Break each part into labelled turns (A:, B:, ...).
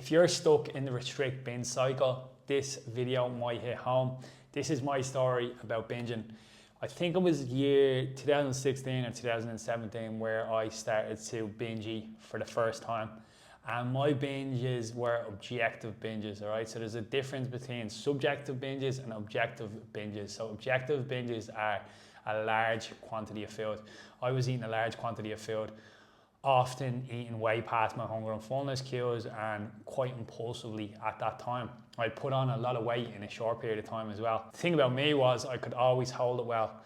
A: If you're stuck in the restrict binge cycle, this video might hit home. This is my story about binging. I think it was year 2016 or 2017 where I started to binge eat for the first time. And my binges were objective binges, all right? So there's a difference between subjective binges and objective binges. So objective binges are a large quantity of food. I was eating a large quantity of food, often eating way past my hunger and fullness cues and quite impulsively at that time. I put on a lot of weight in a short period of time as well. The thing about me was I could always hold it well,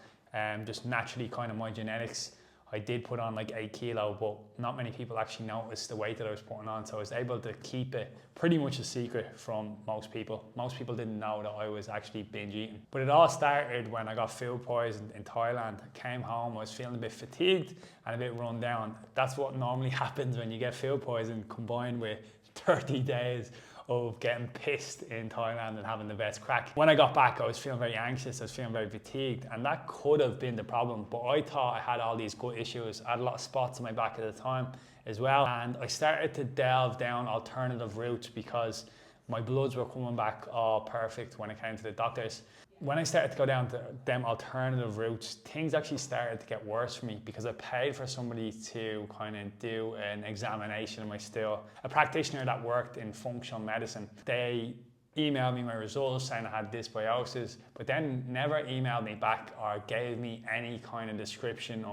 A: just naturally kind of my genetics. I did put on like 8 kilo, but not many people actually noticed the weight that I was putting on. So I was able to keep it pretty much a secret from most people. Most people didn't know that I was actually binge eating. But it all started when I got food poisoned in Thailand. I came home, I was feeling a bit fatigued and a bit run down. That's what normally happens when you get food poisoned combined with 30 days of getting pissed in Thailand and having the best crack. When I got back, I was feeling very anxious, I was feeling very fatigued, and that could have been the problem, but I thought I had all these gut issues. I had a lot of spots on my back at the time as well, and I started to delve down alternative routes because my bloods were coming back all perfect when it came to the doctors. When I started to go down to them alternative routes, things actually started to get worse for me because I paid for somebody to kind of do an examination of my stool. A practitioner that worked in functional medicine. They emailed me my results saying I had dysbiosis, but then never emailed me back or gave me any kind of description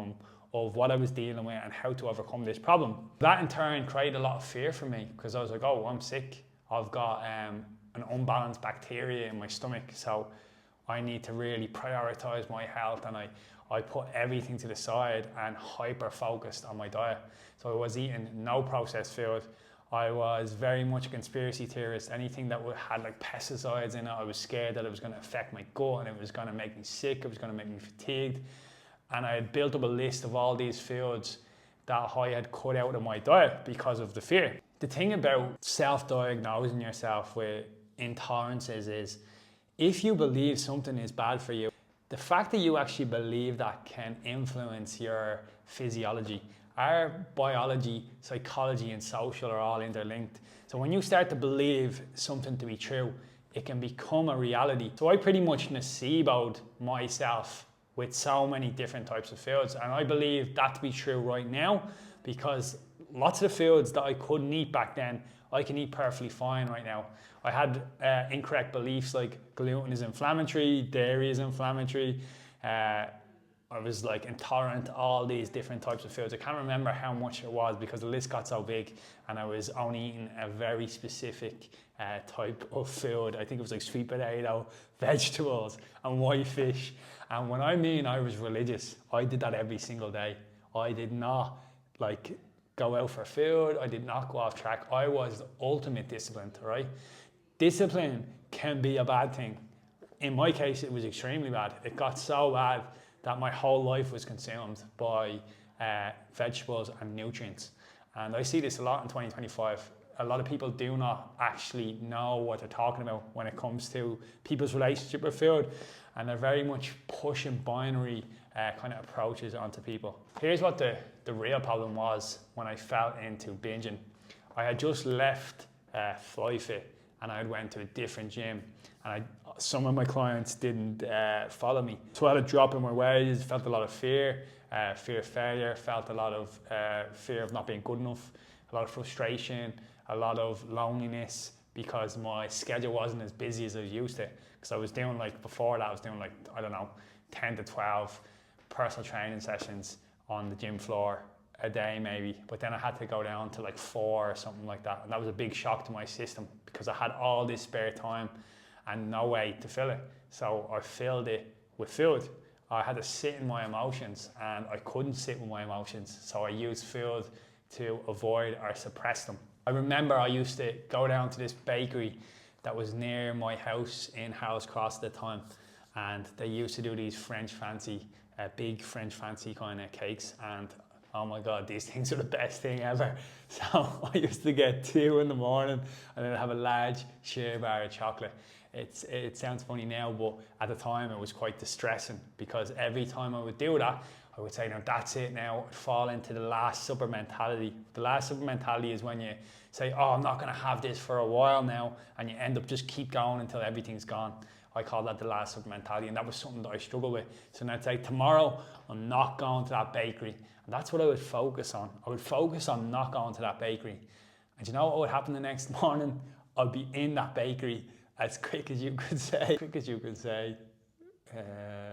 A: of what I was dealing with and how to overcome this problem. That in turn created a lot of fear for me because I was like, oh, I'm sick. I've got an unbalanced bacteria in my stomach, so I need to really prioritize my health, and I put everything to the side and hyper focused on my diet. So I was eating no processed food. I was very much a conspiracy theorist. Anything that had like pesticides in it, I was scared that it was going to affect my gut and it was going to make me sick, it was going to make me fatigued. And I had built up a list of all these foods that I had cut out of my diet because of the fear. The thing about self-diagnosing yourself with intolerances is if you believe something is bad for you, the fact that you actually believe that can influence your physiology. Our biology, psychology, and social are all interlinked. So when you start to believe something to be true, it can become a reality. So I pretty much noceboed myself with so many different types of foods. And I believe that to be true right now because lots of the foods that I couldn't eat back then, I can eat perfectly fine right now. I had incorrect beliefs like gluten is inflammatory, dairy is inflammatory. I was like intolerant to all these different types of foods. I can't remember how much it was because the list got so big and I was only eating a very specific type of food. I think it was like sweet potato, vegetables and white fish. And when I mean I was religious, I did that every single day. I did not like go out for food. I did not go off track. I was ultimate disciplined, right? Discipline can be a bad thing. In my case, it was extremely bad. It got so bad that my whole life was consumed by vegetables and nutrients. And I see this a lot in 2025. A lot of people do not actually know what they're talking about when it comes to people's relationship with food. And they're very much pushing binary kind of approaches onto people. Here's what the real problem was when I fell into binging. I had just left FlyFit and I went to a different gym, and some of my clients didn't follow me. So I had a drop in my wages, felt a lot of fear of failure, felt a lot of fear of not being good enough, a lot of frustration, a lot of loneliness because my schedule wasn't as busy as I was used to. Because I was doing like, before that I was doing like, I don't know, 10 to 12 personal training sessions on the gym floor a day maybe, but then I had to go down to like 4 or something like that, and that was a big shock to my system because I had all this spare time and no way to fill it. So I filled it with food. I had to sit in my emotions and I couldn't sit with my emotions, so I used food to avoid or suppress them. I remember I used to go down to this bakery that was near my house in Howells Cross at the time, and they used to do these French fancy, big French fancy kind of cakes, and oh my God, these things are the best thing ever. So I used to get 2 in the morning and then have a large shea bar of chocolate. It sounds funny now, but at the time it was quite distressing because every time I would do that, I would say, no, that's it now. I'd fall into the Last Supper mentality. The Last Supper mentality is when you say, oh, I'm not going to have this for a while now, and you end up just keep going until everything's gone. I call that the Last Supper mentality, and that was something that I struggled with. So now I'd say, tomorrow, I'm not going to that bakery. And that's what I would focus on. I would focus on not going to that bakery. And you know what would happen the next morning? I'd be in that bakery as quick as you could say.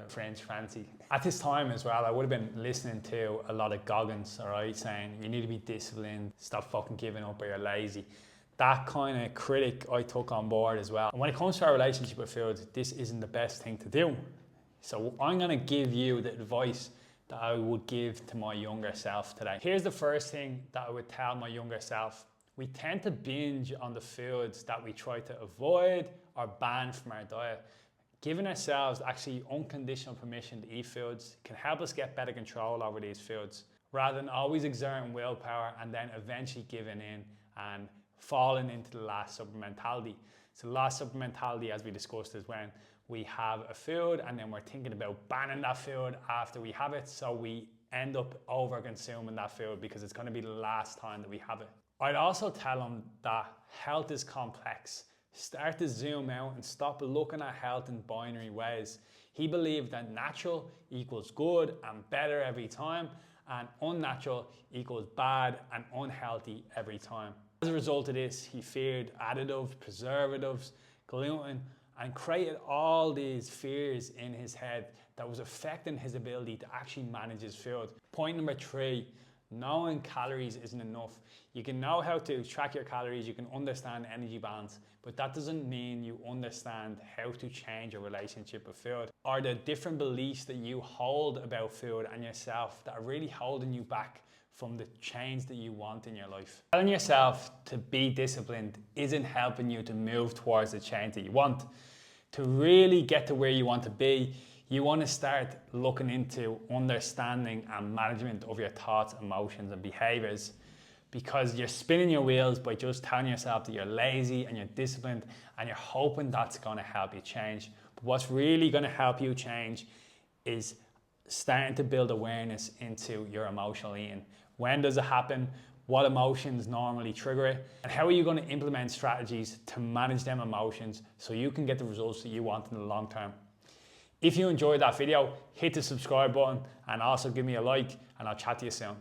A: French fancy. At this time as well, I would have been listening to a lot of Goggins, all right, saying you need to be disciplined, stop fucking giving up or you're lazy. That kind of critic I took on board as well. And when it comes to our relationship with food, this isn't the best thing to do. So I'm going to give you the advice that I would give to my younger self today. Here's the first thing that I would tell my younger self. We tend to binge on the foods that we try to avoid or ban from our diet. Giving ourselves actually unconditional permission to eat foods can help us get better control over these foods, rather than always exerting willpower and then eventually giving in and falling into the Last Supper mentality. So the Last Supper mentality, as we discussed, is when we have a food and then we're thinking about banning that food after we have it, so we end up over consuming that food because it's going to be the last time that we have it. I'd also tell them that health is complex. Start to zoom out and stop looking at health in binary ways. He believed that natural equals good and better every time, and unnatural equals bad and unhealthy every time. As a result of this, he feared additives, preservatives, gluten, and created all these fears in his head that was affecting his ability to actually manage his food. Point number 3, knowing calories isn't enough. You can know how to track your calories, you can understand energy balance, but that doesn't mean you understand how to change your relationship with food, or the different beliefs that you hold about food and yourself that are really holding you back from the change that you want in your life. Telling yourself to be disciplined isn't helping you to move towards the change that you want. To really get to where you want to be, you want to start looking into understanding and management of your thoughts, emotions, and behaviors, because you're spinning your wheels by just telling yourself that you're lazy and you're disciplined and you're hoping that's going to help you change. But what's really going to help you change is starting to build awareness into your emotional eating. When does it happen? What emotions normally trigger it? And how are you going to implement strategies to manage them emotions so you can get the results that you want in the long term? If you enjoyed that video, hit the subscribe button and also give me a like, and I'll chat to you soon.